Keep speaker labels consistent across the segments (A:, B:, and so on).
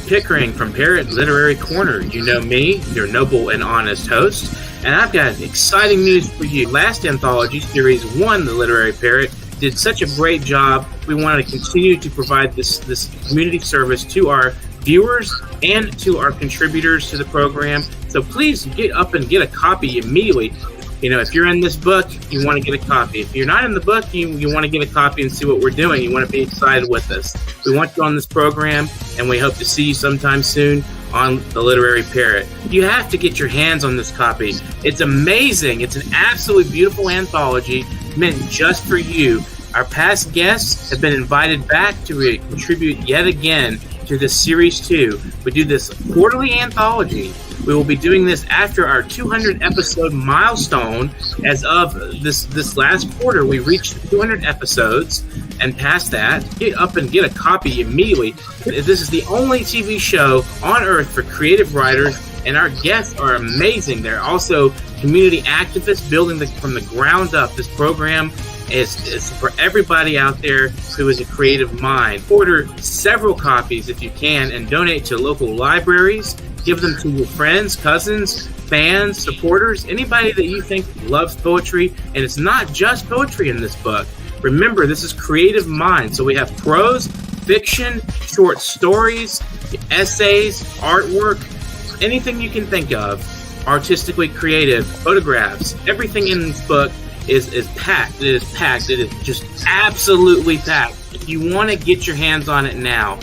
A: Pickering from Parrot Literary Corner. You know me, your noble and honest host, and I've got exciting news for you. Last anthology, Series 1, The Literary Parrot, did such a great job. We want to continue to provide this community service to our viewers and to our contributors to the program. So please get up and get a copy immediately. You know, if you're in this book, you want to get a copy. If you're not in the book, you want to get a copy and see what we're doing. You want to be excited with us. We want you on this program, and we hope to see you sometime soon on The Literary Parrot. You have to get your hands on this copy. It's amazing. It's an absolutely beautiful anthology meant just for you. Our past guests have been invited back to contribute yet again to this Series 2. We do this quarterly anthology. We will be doing this after our 200 episode milestone. As of this last quarter, we reached 200 episodes, and past that, get up and get a copy immediately. This is the only TV show on earth for creative writers, and our guests are amazing. They're also community activists building from the ground up. This program is for everybody out there who is a creative mind. Order several copies if you can and donate to local libraries. Give them to your friends, cousins, fans, supporters, anybody that you think loves poetry. And it's not just poetry in this book. Remember, this is creative mind. So we have prose, fiction, short stories, essays, artwork, anything you can think of, artistically creative, photographs. Everything in this book is packed. It is packed. It is just absolutely packed. If you want to get your hands on it now.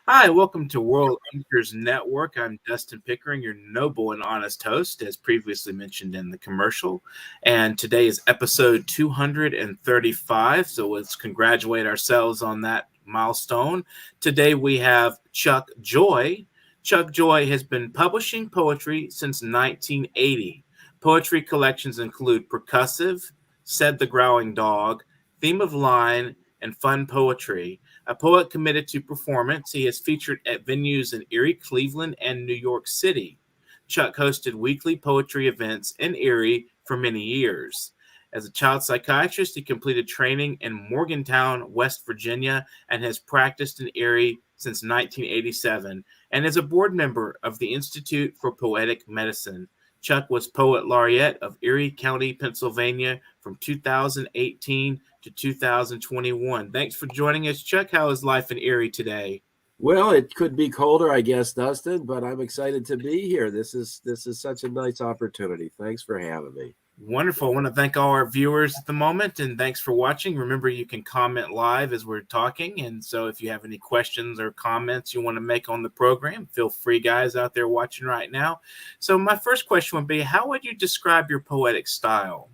A: Hi, welcome to World Anchors Network. I'm Dustin Pickering, your noble and honest host, as previously mentioned in the commercial. And today is episode 235, so let's congratulate ourselves on that milestone. Today we have Chuck Joy. Chuck Joy has been publishing poetry since 1980. Poetry collections include Percussive, Said the Growling Dog, Theme of Line, and Fun Poetry. A poet committed to performance, he is featured at venues in Erie, Cleveland, and New York City. Chuck hosted weekly poetry events in Erie for many years. As a child psychiatrist, he completed training in Morgantown, West Virginia, and has practiced in Erie since 1987, and is a board member of the Institute for Poetic Medicine. Chuck was Poet Laureate of Erie County, Pennsylvania from 2018 to 2021. Thanks for joining us, Chuck. How is life in Erie today?
B: Well, it could be colder, I guess, Dustin, but I'm excited to be here. This is such a nice opportunity. Thanks for having me.
A: Wonderful. I want to thank all our viewers at the moment, and thanks for watching. Remember, you can comment live as we're talking, and so if you have any questions or comments you want to make on the program, feel free, guys out there watching right now. So my first question would be, how would you describe your poetic style?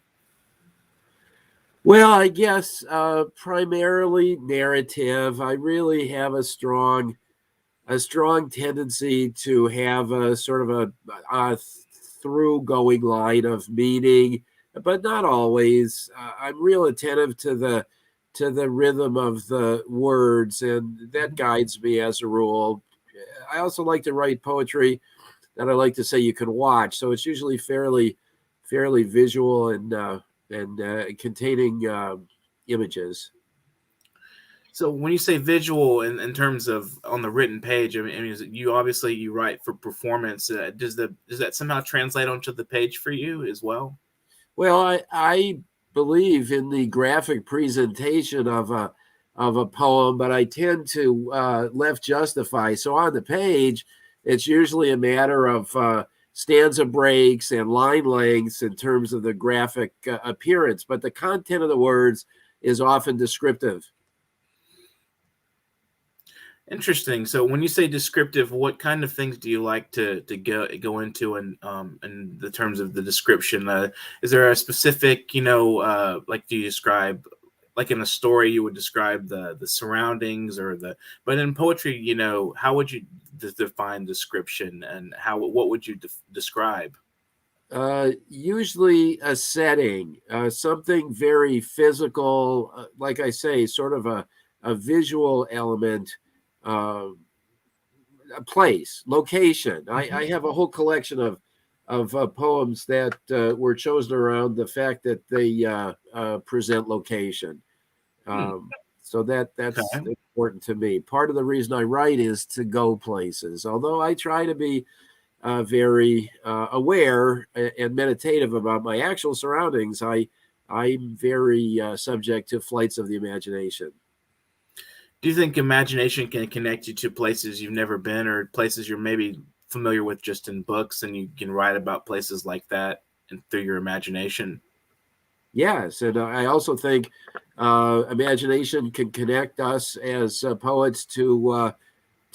B: Well, I guess primarily narrative. I really have a strong tendency to have a sort of a through going line of meaning, but not always. I'm real attentive to the rhythm of the words, and that guides me as a rule. I also like to write poetry that I like to say you can watch, so it's usually fairly visual and containing images.
A: So when you say visual in terms of on the written page, I mean you write for performance. Does that somehow translate onto the page for you as well?
B: Well, I believe in the graphic presentation of a poem, but I tend to left justify. So on the page, it's usually a matter of stanza breaks and line lengths in terms of the graphic appearance, but the content of the words is often descriptive.
A: Interesting. So when you say descriptive, what kind of things do you like to go into in the terms of the description? Is there a specific, like do you describe, like in a story you would describe the surroundings but in poetry, how would you define description, and what would you describe?
B: Usually a setting, something very physical, like I say, sort of a visual element. A place, location. I have a whole collection of poems that were chosen around the fact that they present location. So that's
A: Okay.
B: important to me. Part of the reason I write is to go places. Although I try to be very aware and meditative about my actual surroundings, I'm very subject to flights of the imagination.
A: Do you think imagination can connect you to places you've never been or places you're maybe familiar with just in books and you can write about places like that and through your imagination?
B: Yes, and I also think imagination can connect us as poets to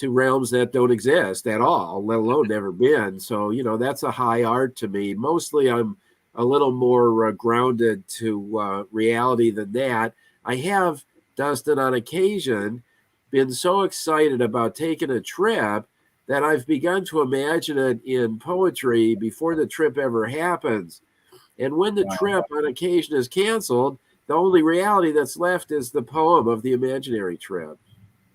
B: realms that don't exist at all, let alone never been. So, that's a high art to me. Mostly, I'm a little more grounded to reality than that. I have, Dustin, on occasion, been so excited about taking a trip that I've begun to imagine it in poetry before the trip ever happens. And when the
A: Wow.
B: trip on occasion is canceled, the only reality that's left is the poem of the imaginary trip.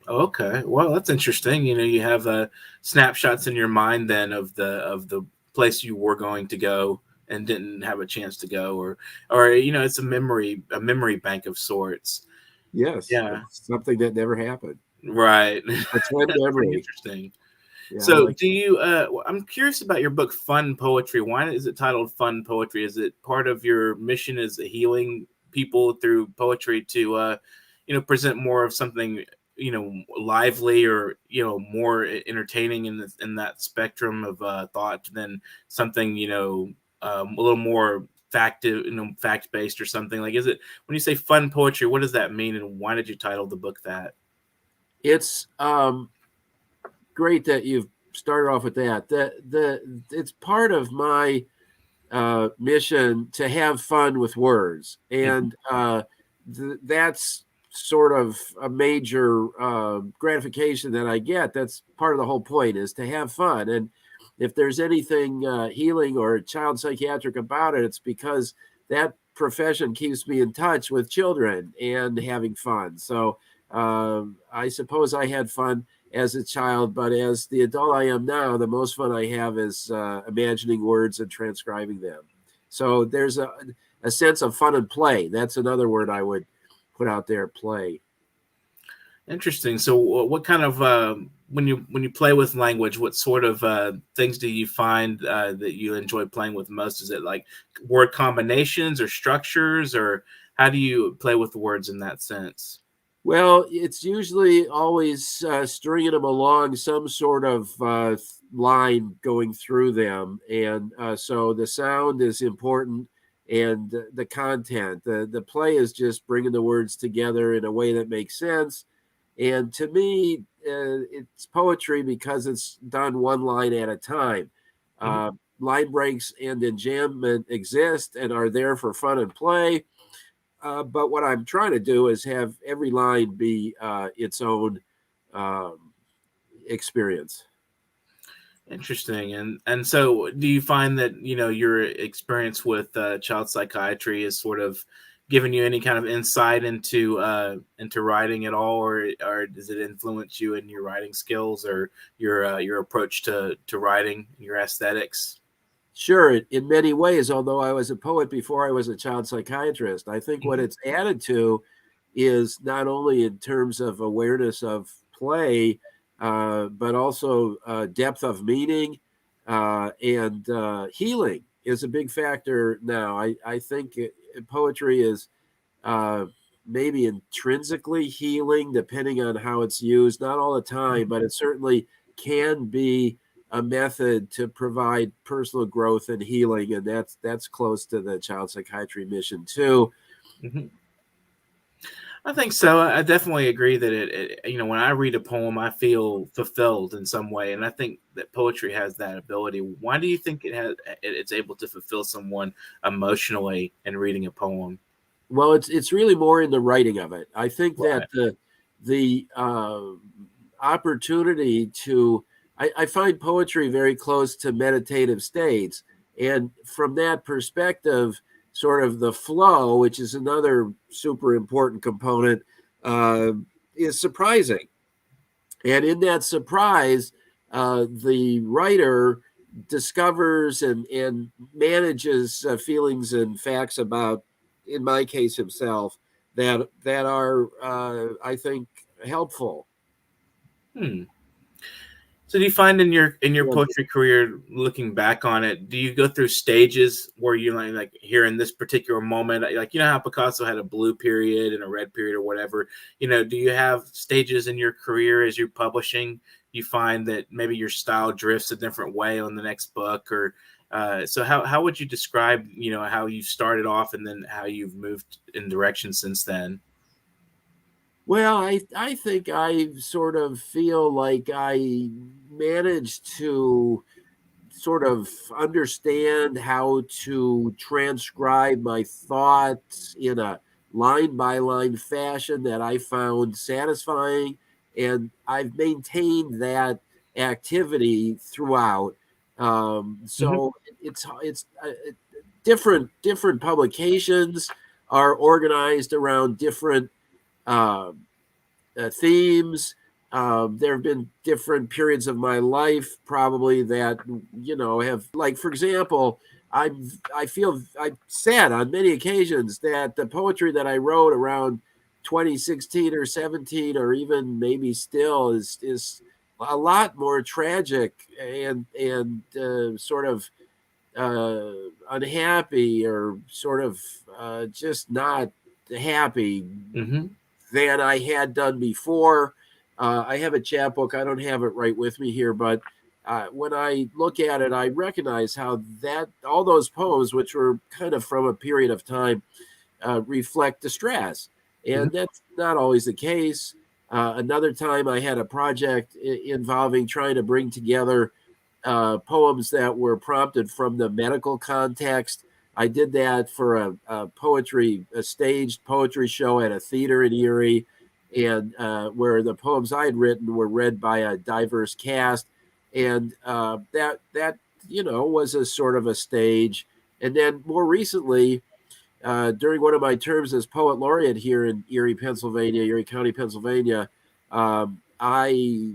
A: Okay. Well, that's interesting. You have snapshots in your mind then of the place you were going to go and didn't have a chance to go, or it's a memory bank of sorts.
B: Yes,
A: Yeah.
B: it's something that never happened.
A: Right.
B: Pretend
A: That's pretty
B: memory.
A: interesting.
B: Yeah, I
A: So,
B: like
A: do you? I'm curious about your book, Fun Poetry. Why is it titled Fun Poetry? Is it part of your mission as healing people through poetry to, present more of something, lively or more entertaining in that spectrum of thought than something a little more fact based or something like? Is it when you say fun poetry? What does that mean, and why did you title the book that?
B: it's great that you've started off with that. It's part of my mission to have fun with words,
A: Mhm.
B: and that's sort of a major gratification that I get. That's part of the whole point, is to have fun. And if there's anything healing or child psychiatric about it, it's because that profession keeps me in touch with children and having fun. So I suppose I had fun as a child, but as the adult I am now, the most fun I have is imagining words and transcribing them. So there's a sense of fun and play. That's another word I would put out there, play.
A: Interesting. So, what kind of when you play with language, what sort of things do you find that you enjoy playing with most? Is it like word combinations or structures, or how do you play with the words in that sense?
B: Well, it's usually always stringing them along some sort of line going through them. And so the sound is important and the content. The play is just bringing the words together in a way that makes sense. And to me, it's poetry because it's done one line at a time.
A: Mhm.
B: Uh, Line breaks and enjambment exist and are there for fun and play, but what I'm trying to do is have every line be its own um, experience.
A: Interesting. And so, do you find that your experience with child psychiatry is sort of giving you any kind of insight into writing at all, or does it influence you in your writing skills or your approach to writing, your aesthetics?
B: Sure, in many ways, although I was a poet before I was a child psychiatrist, I think what
A: Mhm.
B: it's added to is not only in terms of awareness of play, but also depth of meaning and healing is a big factor now. I think poetry is uh, maybe intrinsically healing, depending on how it's used. Not all the time, but it certainly can be a method to provide personal growth and healing, and that's close to the child psychiatry mission too.
A: Mhm. I think so. I definitely agree that when I read a poem, I feel fulfilled in some way, and I think that poetry has that ability. Why do you think it's able to fulfill someone emotionally in reading a poem?
B: Well, it's really more in the writing of it. I think
A: Right.
B: that the opportunity to I find poetry very close to meditative states, and from that perspective, sort of the flow, which is another super important component, uh, is surprising. And in that surprise, the writer discovers and manages feelings and facts about, in my case, himself, that are I think helpful.
A: Hmm. So do you find in your
B: Yeah.
A: poetry career, looking back on it, do you go through stages where you like here in this particular moment, like how Picasso had a blue period and a red period or whatever, do you have stages in your career as you're publishing? You find that maybe your style drifts a different way on the next book, or so how would you describe how you started off and then how you've moved in direction since then?
B: Well, I think I sort of feel like I managed to sort of understand how to transcribe my thoughts in a line by line fashion that I found satisfying. And I've maintained that activity throughout.
A: Hmm.
B: So it's different publications are organized around different um, themes. There have been different periods of my life, probably that have, like, for example, I feel I've said on many occasions that the poetry that I wrote around 2016 or 17, or even maybe still, is a lot more tragic and sort of unhappy, or sort of just not happy
A: Hmm.
B: than I had done before. I have a chapbook. I don't have it right with me here, but when I look at it, I recognize how that all those poems, which were kind of from a period of time, reflect distress,
A: Hmm.
B: and that's not always the case. Another time, I had a project involving trying to bring together poems that were prompted from the medical context. I did that for a staged poetry show at a theater in Erie, and where the poems I had written were read by a diverse cast, and that was a sort of a stage. And then more recently, during one of my terms as poet laureate here in Erie, Pennsylvania, Erie County, Pennsylvania, I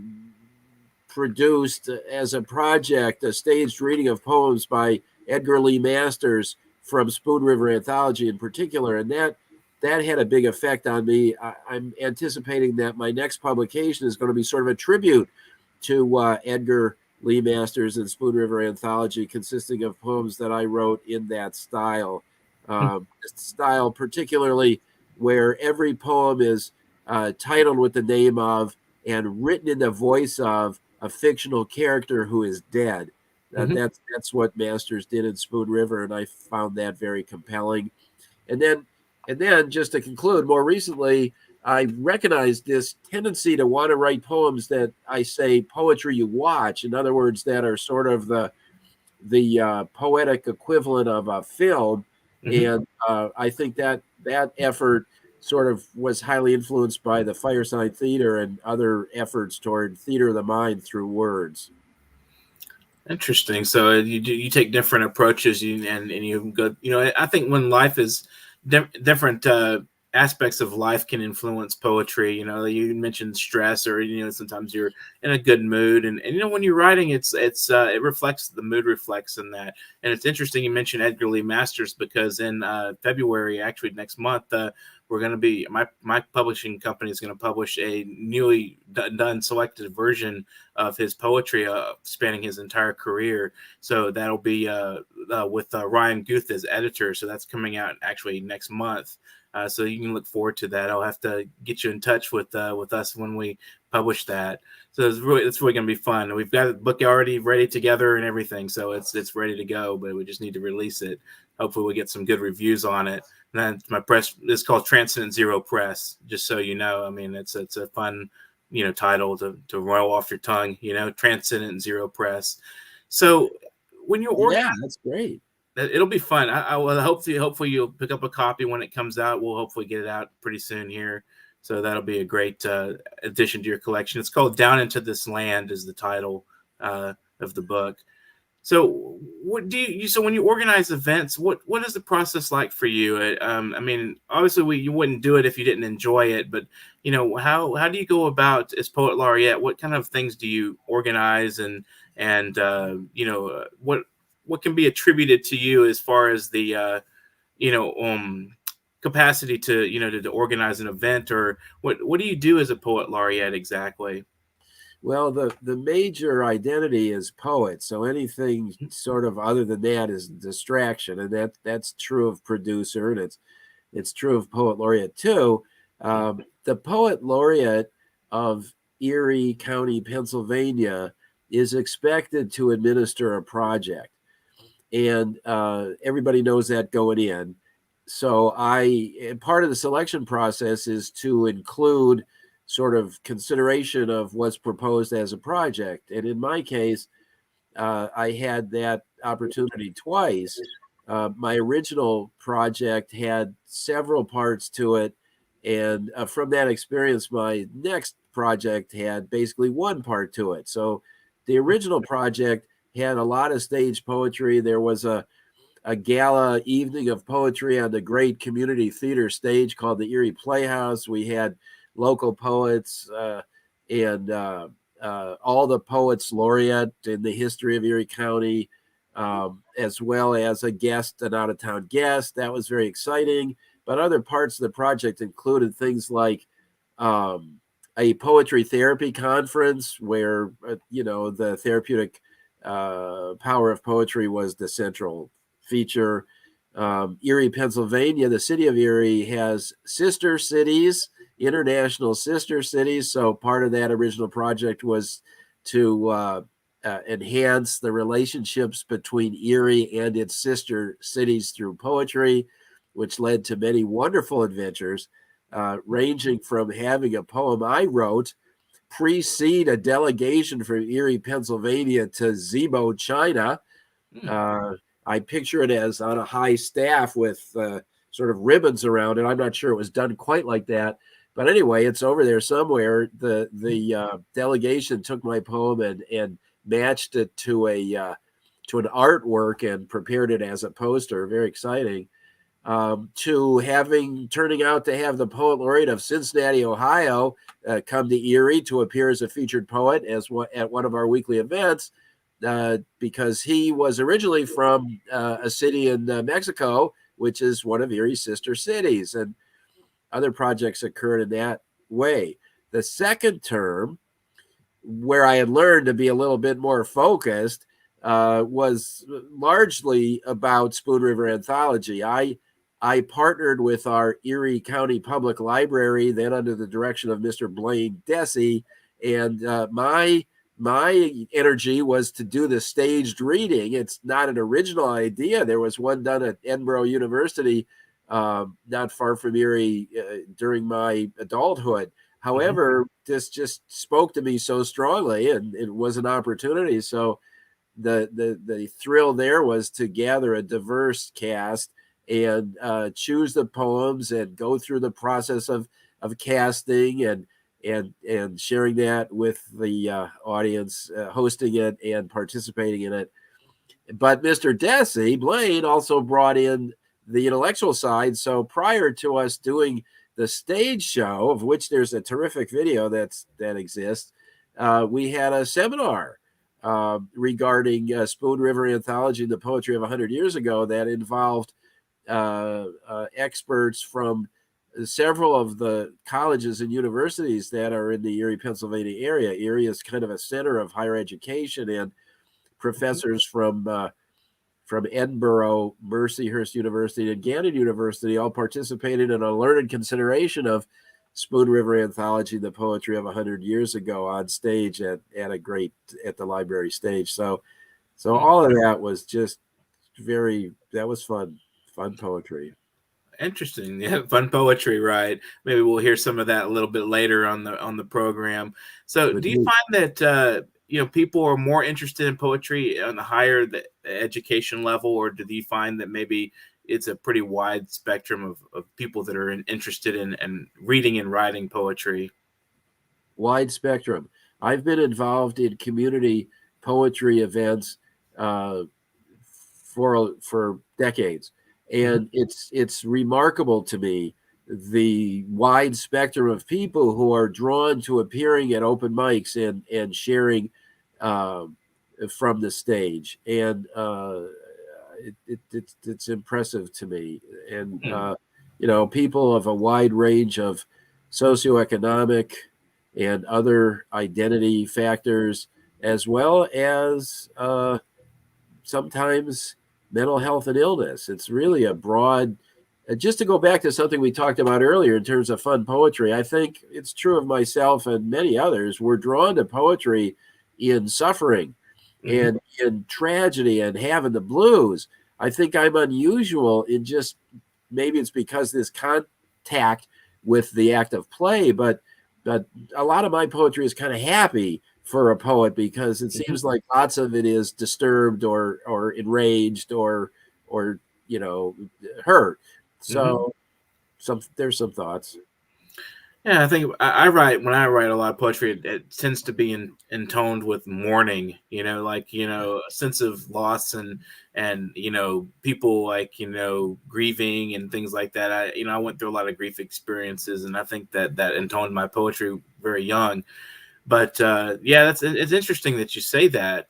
B: produced as a project a staged reading of poems by Edgar Lee Masters from Spoon River Anthology in particular, and that had a big effect on me. I'm anticipating that my next publication is going to be sort of a tribute to Edgar Lee Masters and Spoon River Anthology, consisting of poems that I wrote in that style. Style particularly where every poem is titled with the name of and written in the voice of a fictional character who is dead.
A: Hmm.
B: That's what Masters did in Spoon River, and I found that very compelling. And then just to conclude, more recently, I recognized this tendency to want to write poems that I say poetry you watch. In other words, that are sort of the poetic equivalent of a film.
A: Hmm.
B: And I think that effort sort of was highly influenced by the Fireside Theater and other efforts toward theater of the mind through words.
A: Interesting. So you take different approaches, and you go. I think when life is different aspects of life can influence poetry. You mentioned stress, or sometimes you're in a good mood, and when you're writing, it reflects the mood reflects in that. And it's interesting you mentioned Edgar Lee Masters because in February, actually next month, we're going to be my publishing company is going to publish a newly done selected version of his poetry spanning his entire career. So that'll be with Ryan Guth as editor. So that's coming out actually next month. So you can look forward to that. I'll have to get you in touch with us when we publish that. So it's really going to be fun. We've got the book already ready together and everything, so it's ready to go. But we just need to release it. Hopefully, we get some good reviews on it. And then my press is called Transcendent Zero Press. Just so you know, I mean it's a fun title to roll off your tongue. Transcendent Zero Press. So when you're
B: Yeah,
A: organizing,
B: that's great.
A: it'll be fun. I will hopefully you'll pick up a copy when it comes out. We'll hopefully get it out pretty soon here. So that'll be a great addition to your collection. It's called Down into This Land is the title of the book. So what do you so when you organize events, what is the process like for you? I mean, obviously you wouldn't do it if you didn't enjoy it, but how do you go about as poet laureate? What kind of things do you organize and what can be attributed to you as far as the you know um capacity to to organize an event, or what do you do as a poet laureate exactly?
B: Well, the major identity is poet, so anything sort of other than that is distraction, and that's true of producer, and it's true of poet laureate too. The poet laureate of Erie County, Pennsylvania, is expected to administer a project, and everybody knows that going in. So part of the selection process is to include sort of consideration of what's proposed as a project. And in my case, I had that opportunity twice. My original project had several parts to it. And from that experience, my next project had basically one part to it. So the original project had a lot of stage poetry. There was a gala evening of poetry on the great community theater stage called the Erie Playhouse. We had local poets and all the poets laureate in the history of Erie County, as well as a guest, an out-of-town guest. That was very exciting. But other parts of the project included things like a poetry therapy conference where, the therapeutic power of poetry was the central feature. Erie, Pennsylvania, the city of Erie has sister cities, international sister cities. So part of that original project was to enhance the relationships between Erie and its sister cities through poetry, which led to many wonderful adventures, ranging from having a poem I wrote precede a delegation from Erie, Pennsylvania to Zibo, China. I picture it as on a high staff with sort of ribbons around it. I'm not sure it was done quite like that, but anyway, it's over there somewhere. The delegation took my poem and matched it to an artwork and prepared it as a poster. Very exciting. To turning out to have the poet laureate of Cincinnati, Ohio, come to Erie to appear as a featured poet at one of our weekly events. Because he was originally from a city in Mexico, which is one of Erie's sister cities, and other projects occurred in that way. The second term, where I had learned to be a little bit more focused, was largely about Spoon River Anthology. I partnered with our Erie County Public Library, then under the direction of Mr. Blaine Desi, and my energy was to do the staged reading. It's not an original idea. There was one done at Edinburgh University, not far from Erie, during my adulthood. However, this just spoke to me so strongly, and it was an opportunity. So the thrill there was to gather a diverse cast and choose the poems and go through the process of casting and sharing that with the audience, hosting it and participating in it. But Mr. Desi, Blaine, also brought in the intellectual side. So prior to us doing the stage show, of which there's a terrific video that exists, we had a seminar regarding Spoon River Anthology and the poetry of 100 years ago that involved experts from several of the colleges and universities that are in the Erie, Pennsylvania area. Erie is kind of a center of higher education, and professors from Edinburgh, Mercyhurst University, and Gannon University all participated in a learned consideration of Spoon River Anthology, the poetry of 100 years ago, on stage at the library stage. So all of that was just that was fun poetry.
A: Interesting. Yeah, fun poetry, right? Maybe we'll hear some of that a little bit later on the program. So, do you find that people are more interested in poetry on the higher the education level, or do you find that maybe it's a pretty wide spectrum of people that are interested in reading and writing poetry?
B: Wide spectrum. I've been involved in community poetry events for decades. And it's remarkable to me the wide spectrum of people who are drawn to appearing at open mics and sharing from the stage. And it's impressive to me. And people of a wide range of socioeconomic and other identity factors, as well as sometimes mental health and illness. It's really a broad, just to go back to something we talked about earlier in terms of fun poetry, I think it's true of myself and many others. We're drawn to poetry in suffering and in tragedy and having the blues. I think I'm unusual in just, maybe it's because this contact with the act of play, but a lot of my poetry is kind of happy for a poet, because it seems like lots of it is disturbed or enraged or hurt. So there's some thoughts.
A: Yeah, I think I write, when I write a lot of poetry, it tends to be intoned with mourning, a sense of loss and people grieving and things like that. I went through a lot of grief experiences, and I think that intoned my poetry very young. But it's interesting that you say that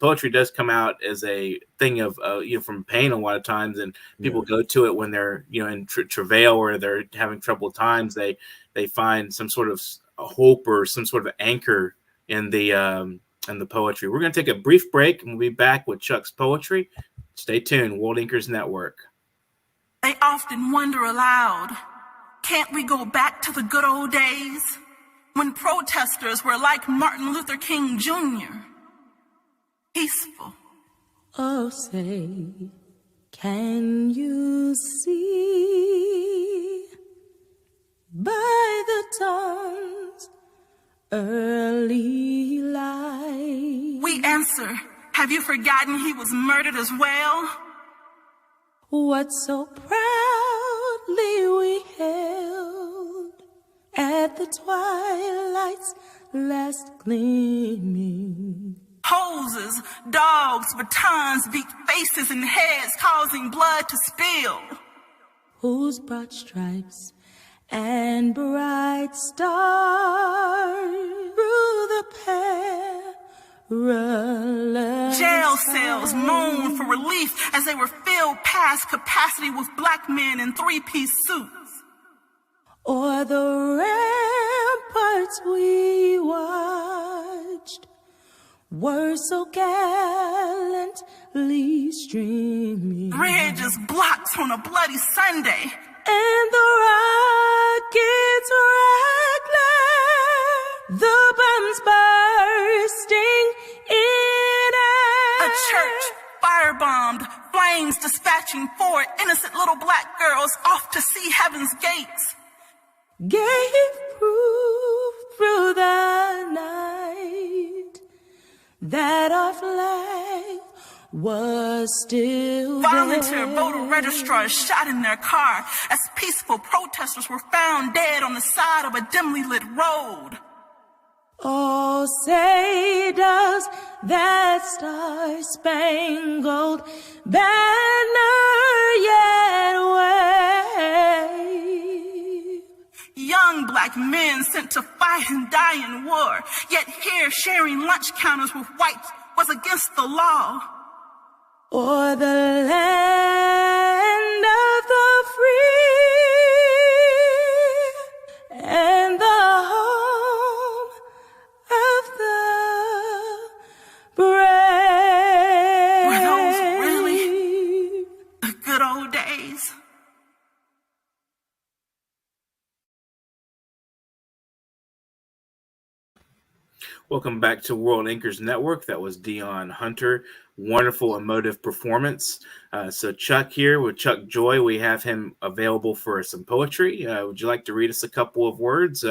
A: poetry does come out as a thing of from pain a lot of times, and people go to it when they're in travail or they're having troubled times. They find some sort of hope or some sort of anchor in the poetry. We're going to take a brief break, and we'll be back with Chuck's poetry. Stay tuned. World Inkers Network.
C: They often wonder aloud, can't we go back to the good old days, when protesters were like Martin Luther King Jr., peaceful?
D: Oh, say, can you see by the dawn's early light?
C: We answer, have you forgotten he was murdered as well?
D: What so proudly we held at the twilight's last gleaming.
C: Hoses, dogs, batons beat faces and heads, causing blood to spill.
D: Whose broad stripes and bright stars through the perilous
C: jail cells moaned for relief as they were filled past capacity with black men in three-piece suits.
D: O'er the ramparts we watched were so gallantly streaming.
C: Bridges blocked on a bloody Sunday,
D: and the rockets regular, the bombs bursting in air.
C: a church firebombed, flames dispatching 4 innocent little black girls off to see heaven's gates.
D: Gave proof through the night that our flag was still
C: Volunteer
D: there.
C: voter registrars shot in their car as peaceful protesters were found dead on the side of a dimly lit road.
D: Oh, say does that star-spangled banner yet wave?
C: Young black men sent to fight and die in war, yet here sharing lunch counters with whites was against the law.
D: Or the land of the free and the home of the brave.
C: Were those really the good old days?
A: Welcome back to World Inkers Network. That was Dion Hunter. Wonderful, emotive performance. So Chuck here with Chuck Joy. We have him available for some poetry. Would you like to read us a couple of words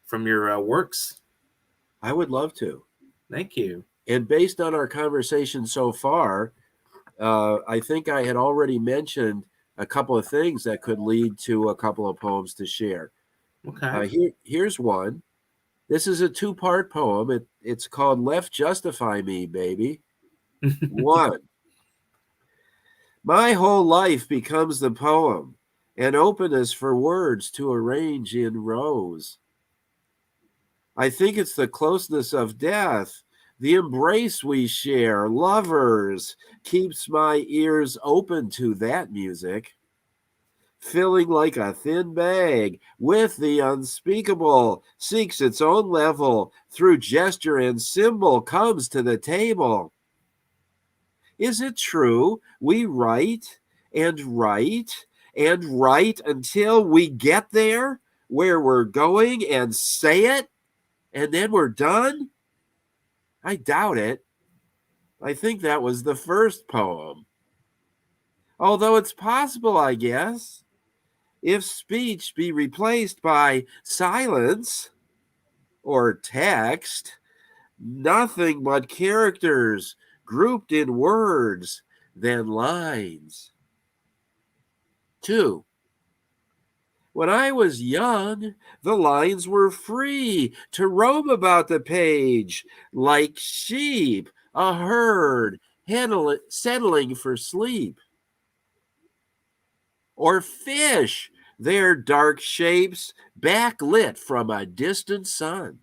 A: from your works?
B: I would love to.
A: Thank you.
B: And based on our conversation so far, I think I had already mentioned a couple of things that could lead to a couple of poems to share.
A: Okay.
B: Here's one. This is a 2-part poem. It's called Left Justify Me, Baby. 1. My whole life becomes the poem, an openness for words to arrange in rows. I think it's the closeness of death, the embrace we share, lovers, keeps my ears open to that music. filling like a thin bag with the unspeakable, seeks its own level, through gesture and symbol comes to the table. Is it true we write and write and write until we get there where we're going and say it, and then we're done? I doubt it. I think that was the first poem. Although it's possible, I guess, if speech be replaced by silence or text, nothing but characters grouped in words, then lines. 2. When I was young, the lines were free to roam about the page like sheep, a herd, settling for sleep. Or fish, their dark shapes backlit from a distant sun.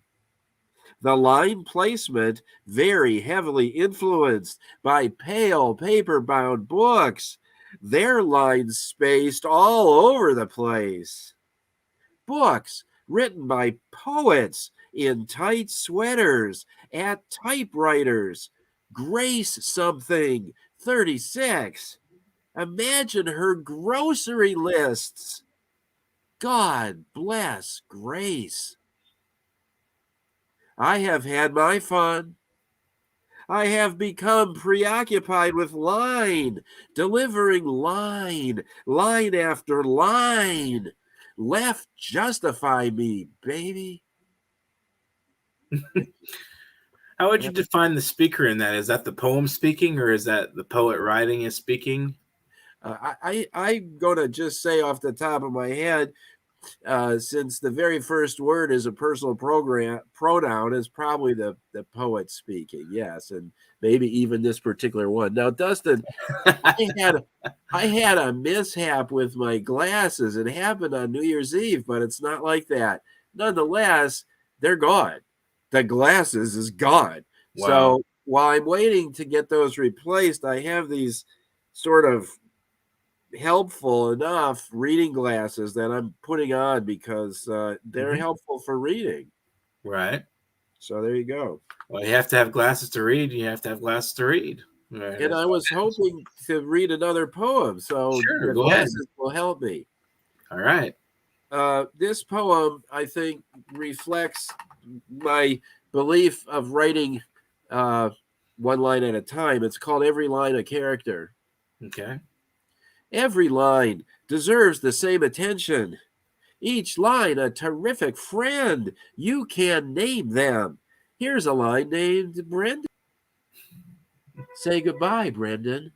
B: The line placement very heavily influenced by pale paper-bound books, their lines spaced all over the place. Books written by poets in tight sweaters at typewriters. Grace something, 36. Imagine her grocery lists. God bless Grace. I have had my fun. I have become preoccupied with line, delivering line after line. Left justify me, baby.
A: How would you define the speaker in that? Is that the poem speaking, or is that the poet writing is speaking?
B: I'm going to just say off the top of my head, since the very first word is a personal pronoun, is probably the poet speaking, yes, and maybe even this particular one. Now, Dustin, I had a mishap with my glasses. It happened on New Year's Eve, but it's not like that. Nonetheless, they're gone. The glasses is gone.
A: Wow.
B: So while I'm waiting to get those replaced, I have these sort of helpful enough reading glasses that I'm putting on because they're helpful for reading.
A: Right.
B: So there you go.
A: Well, you have to have glasses to read. You have to have glasses to read. Right.
B: And I was hoping to read another poem, so
A: Sure,
B: the
A: go ahead.
B: glasses will help me.
A: All right.
B: This poem, I think, reflects my belief of writing one line at a time. It's called Every Line a Character.
A: Okay.
B: Every line deserves the same attention. Each line a terrific friend. You can name them. Here's a line named Brendan. Say goodbye, Brendan.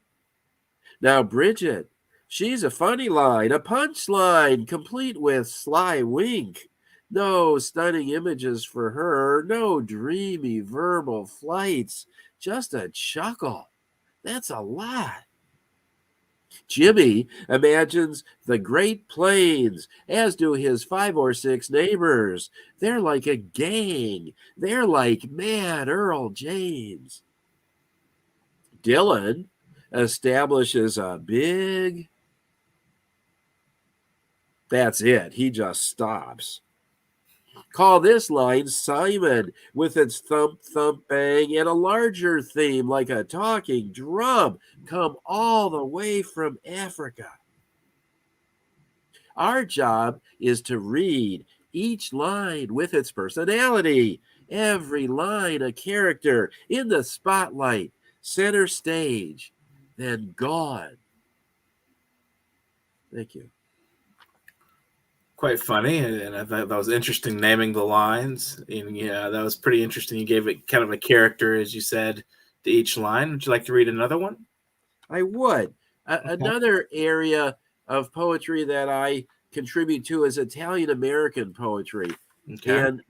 B: Now, Bridget, she's a funny line, a punch line, complete with sly wink. No stunning images for her, no dreamy verbal flights, just a chuckle. That's a lot. Jimmy imagines the Great Plains, as do his 5 or 6 neighbors. They're like a gang. They're like Mad Earl James. Dylan establishes a big... That's it. He just stops. Call this line Simon, with its thump, thump, bang, and a larger theme like a talking drum, come all the way from Africa. Our job is to read each line with its personality, every line a character in the spotlight, center stage, then gone. Thank you.
A: Quite funny, and I thought that was interesting naming the lines. And yeah, that was pretty interesting. You gave it kind of a character, as you said, to each line. Would you like to read another one?
B: I would. Another area of poetry that I contribute to is Italian American poetry.
A: Okay.
B: And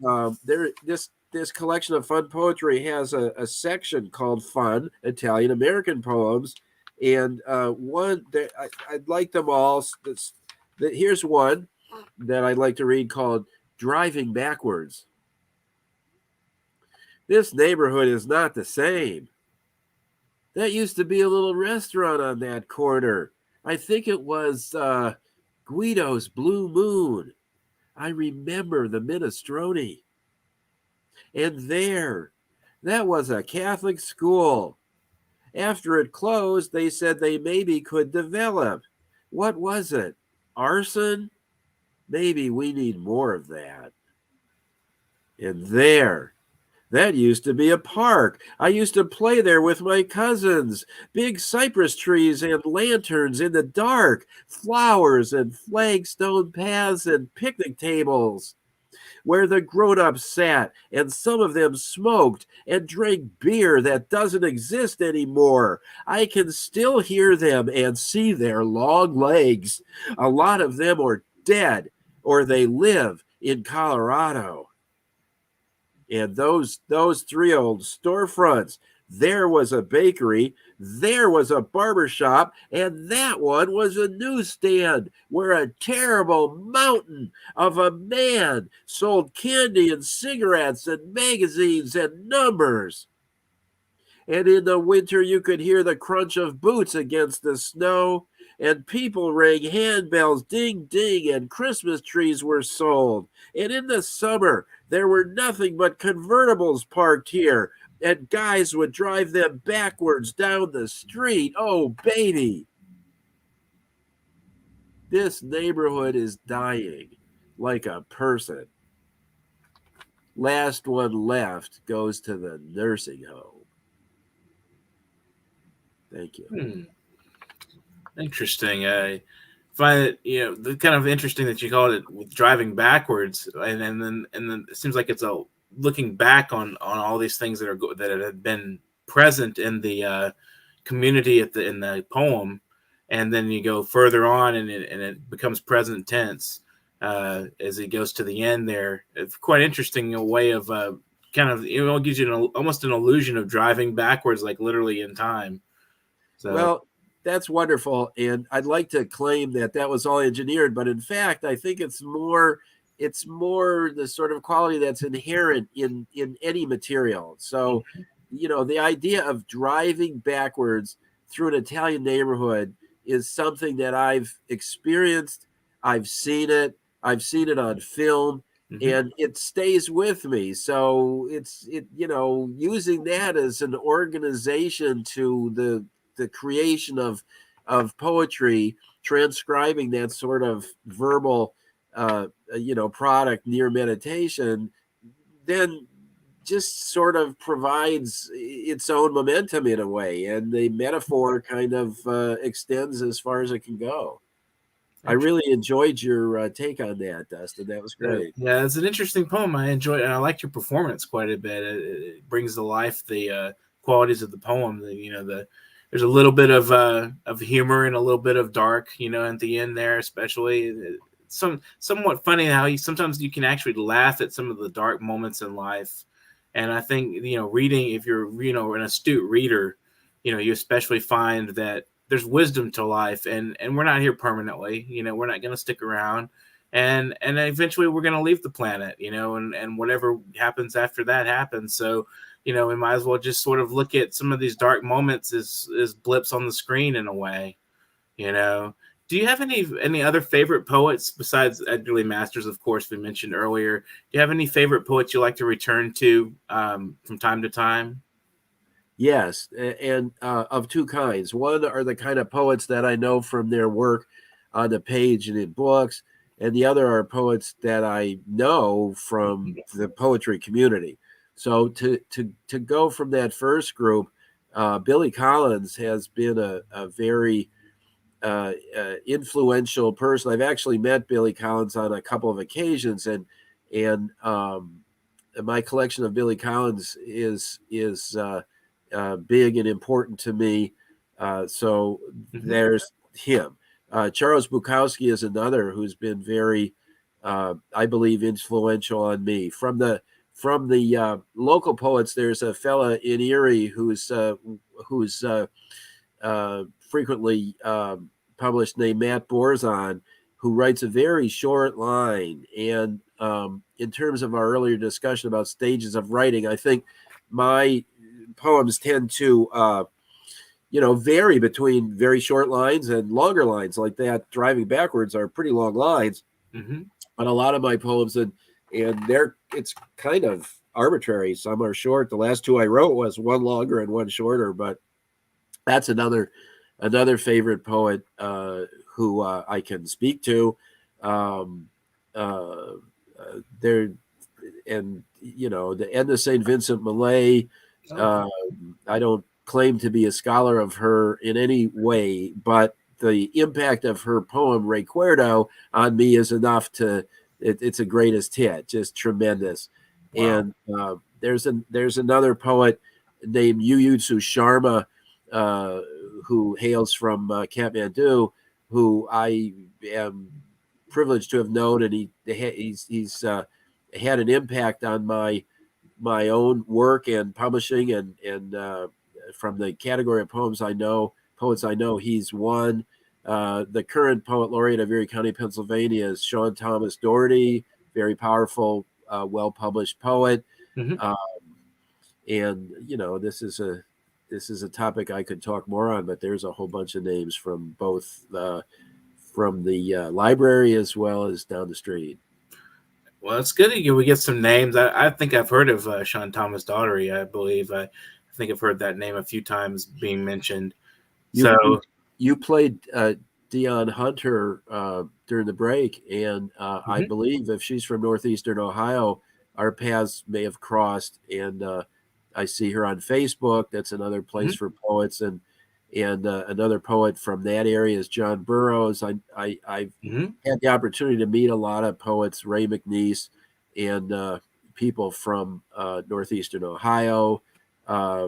B: this collection of fun poetry has a section called Fun Italian American Poems. And one that I'd like them all. Here's one that I'd like to read called Driving Backwards. This neighborhood is not the same. That used to be a little restaurant on that corner. I think it was Guido's Blue Moon. I remember the minestrone. And that was a Catholic school. After it closed, they said they maybe could develop. What was it? Arson? Maybe we need more of that. And that used to be a park. I used to play there with my cousins. Big cypress trees and lanterns in the dark, flowers and flagstone paths and picnic tables where the grown-ups sat, and some of them smoked and drank beer that doesn't exist anymore. I can still hear them and see their long legs. A lot of them are dead, or they live in Colorado. And those three old storefronts, there was a bakery, there was a barber shop, and that one was a newsstand where a terrible mountain of a man sold candy and cigarettes and magazines and numbers. And in the winter, you could hear the crunch of boots against the snow, and people rang handbells, ding, ding, and Christmas trees were sold. And in the summer, there were nothing but convertibles parked here, and guys would drive them backwards down the street. Oh, baby. This neighborhood is dying like a person. Last one left goes to the nursing home. Thank you.
A: Interesting. I find it, the kind of interesting that you called it with driving backwards, and then it seems like it's a looking back on all these things that have been present in the community in the poem, and then you go further on, and it becomes present tense as it goes to the end. There, it's quite interesting a way of kind of gives you almost an illusion of driving backwards, like literally in time. So.
B: Well, that's wonderful, and I'd like to claim that was all engineered, but in fact, I think it's more the sort of quality that's inherent in any material. So, the idea of driving backwards through an Italian neighborhood is something that I've experienced. I've seen it on film, and it stays with me. So it's using that as an organization to the creation of poetry, transcribing that sort of verbal product near meditation, then just sort of provides its own momentum in a way, and the metaphor kind of extends as far as it can go. I really enjoyed your take on that, Dustin. That was great.
A: Yeah, it's an interesting poem. I enjoyed it, and I liked your performance quite a bit. It brings to life the qualities of the poem. There's a little bit of humor and a little bit of dark, at the end there, especially. Somewhat funny how sometimes you can actually laugh at some of the dark moments in life. And I think, reading, if you're, an astute reader, you especially find that there's wisdom to life, and we're not here permanently. We're not going to stick around, and eventually we're going to leave the planet, and whatever happens after that happens. So, we might as well just sort of look at some of these dark moments as blips on the screen in a way, Do you have any other favorite poets besides Edgar Lee Masters, of course, we mentioned earlier? Do you have any favorite poets you like to return to from time to time?
B: Yes, and of two kinds. One are the kind of poets that I know from their work on the page and in books, and the other are poets that I know from the poetry community. So to go from that first group, Billy Collins has been a very influential person. I've actually met Billy Collins on a couple of occasions, and my collection of Billy Collins is big and important to me. So there's him. Charles Bukowski is another who's been very, I believe, influential on me. From the local poets, there's a fella in Erie who's frequently published named Matt Borzon, who writes a very short line. And in terms of our earlier discussion about stages of writing, I think my poems tend to vary between very short lines and longer lines like that. Driving Backwards are pretty long lines, but a lot of my poems and it's kind of arbitrary. Some are short. The last two I wrote was one longer and one shorter, but that's another favorite poet who I can speak to. There and the Edna St. Vincent Millay. I don't claim to be a scholar of her in any way, but the impact of her poem Recuerdo on me is enough to it's a greatest hit, just tremendous. Wow. And there's another poet named Yuyutsu Sharma who hails from Kathmandu, who I am privileged to have known, and he's had an impact on my own work and publishing, and from the category of poets I know, he's one. The current poet laureate of Erie County, Pennsylvania, is Sean Thomas Doherty, very powerful, well-published poet. And this is a topic I could talk more on, but there's a whole bunch of names from both from the library as well as down the street.
A: Well, it's good we get some names. I think I've heard of Sean Thomas Daughtery, I believe. I think I've heard that name a few times being mentioned.
B: You played Dion Hunter during the break, and I believe if she's from Northeastern Ohio, our paths may have crossed, and I see her on Facebook. That's another place for poets, and another poet from that area is John Burroughs. I've had the opportunity to meet a lot of poets, Ray McNeese, and people from Northeastern Ohio.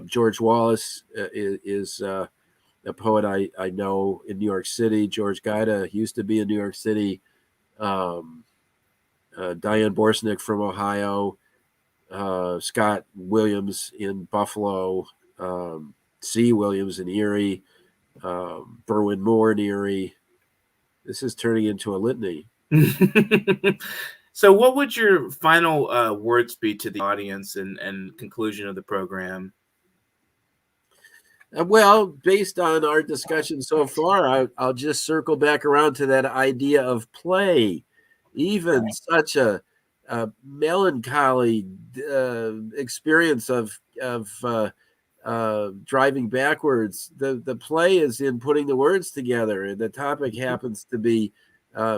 B: George Wallace is a poet I know in New York City. George Gaida used to be in New York City. Diane Borsnick from Ohio. Scott Williams in Buffalo. C. Williams in Erie, Berwin Moore in Erie. This is turning into a litany.
A: So what would your final words be to the audience and conclusion of the program?
B: Well, based on our discussion so far, I'll just circle back around to that idea of play. Even such a melancholy experience of driving backwards, the play is in putting the words together, and the topic happens to be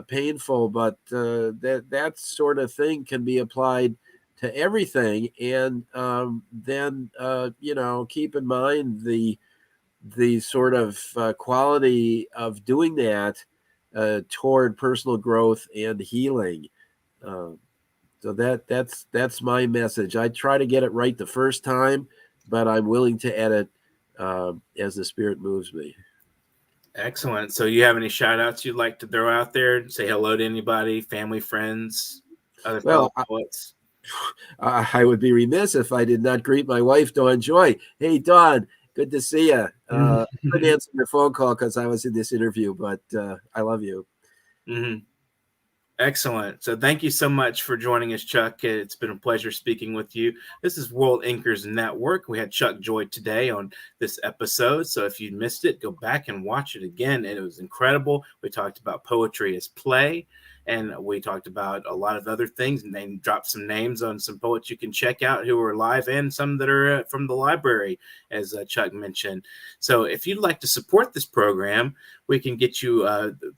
B: painful, but that sort of thing can be applied to everything. And then keep in mind the sort of quality of doing that toward personal growth and healing. So that's my message. I try to get it right the first time, but I'm willing to edit as the spirit moves me.
A: Excellent. So you have any shout outs you'd like to throw out there? Say hello to anybody, family, friends, other poets?
B: I would be remiss if I did not greet my wife, Dawn Joy. Hey, Dawn, good to see you. I couldn't answer your phone call because I was in this interview, but I love you.
A: Excellent. So thank you so much for joining us, Chuck. It's been a pleasure speaking with you. This is World Inkers Network. We had Chuck Joy today on this episode. So if you missed it, go back and watch it again. It was incredible. We talked about poetry as play, and we talked about a lot of other things, and then dropped some names on some poets you can check out who are live and some that are from the library, as Chuck mentioned. So if you'd like to support this program, we can get you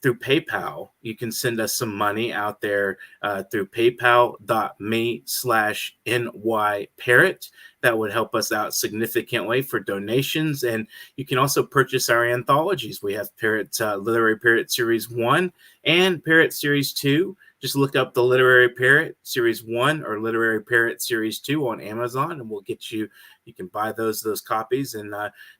A: through PayPal. You can send us some money out there through paypal.me/nyparrot. That would help us out significantly for donations. And you can also purchase our anthologies. We have Parrot, Literary Parrot Series 1 and Parrot Series 2. Just look up the Literary Parrot Series 1 or Literary Parrot Series 2 on Amazon, and we'll get you can buy those copies. And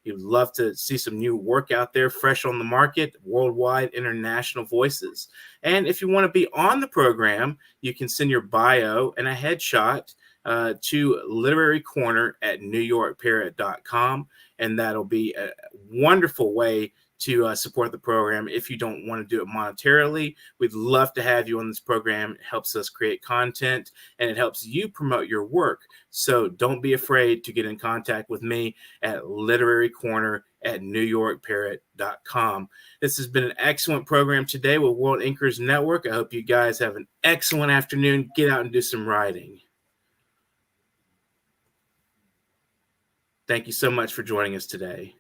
A: you'd love to see some new work out there, fresh on the market, worldwide, international voices. And if you want to be on the program, you can send your bio and a headshot to literarycorner@newyorkparrot.com, and that'll be a wonderful way to support the program. If you don't want to do it monetarily, we'd love to have you on this program. It helps us create content, and it helps you promote your work. So don't be afraid to get in contact with me at literarycorner at newyorkparrot.com. This has been an excellent program today with World Inkers Network. I hope you guys have an excellent afternoon. Get out and do some writing. Thank you so much for joining us today.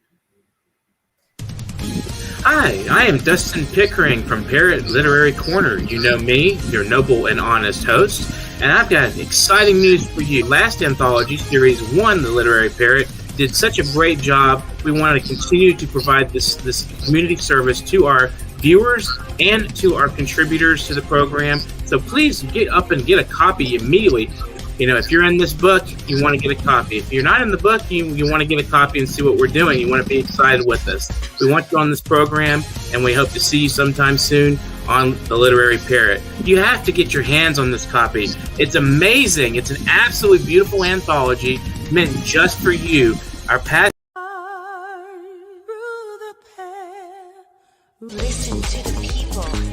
A: Hi, I am Dustin Pickering from Parrot Literary Corner. You know me, your noble and honest host, and I've got exciting news for you. Last anthology, Series 1, The Literary Parrot, did such a great job. We want to continue to provide this community service to our viewers and to our contributors to the program. So please get up and get a copy immediately. You know, if you're in this book, you want to get a copy. If you're not in the book, you want to get a copy and see what we're doing. You want to be excited with us. We want you on this program, and we hope to see you sometime soon on The Literary Parrot. You have to get your hands on this copy. It's amazing. It's an absolutely beautiful anthology meant just for you. Our past.
D: Listen to the people.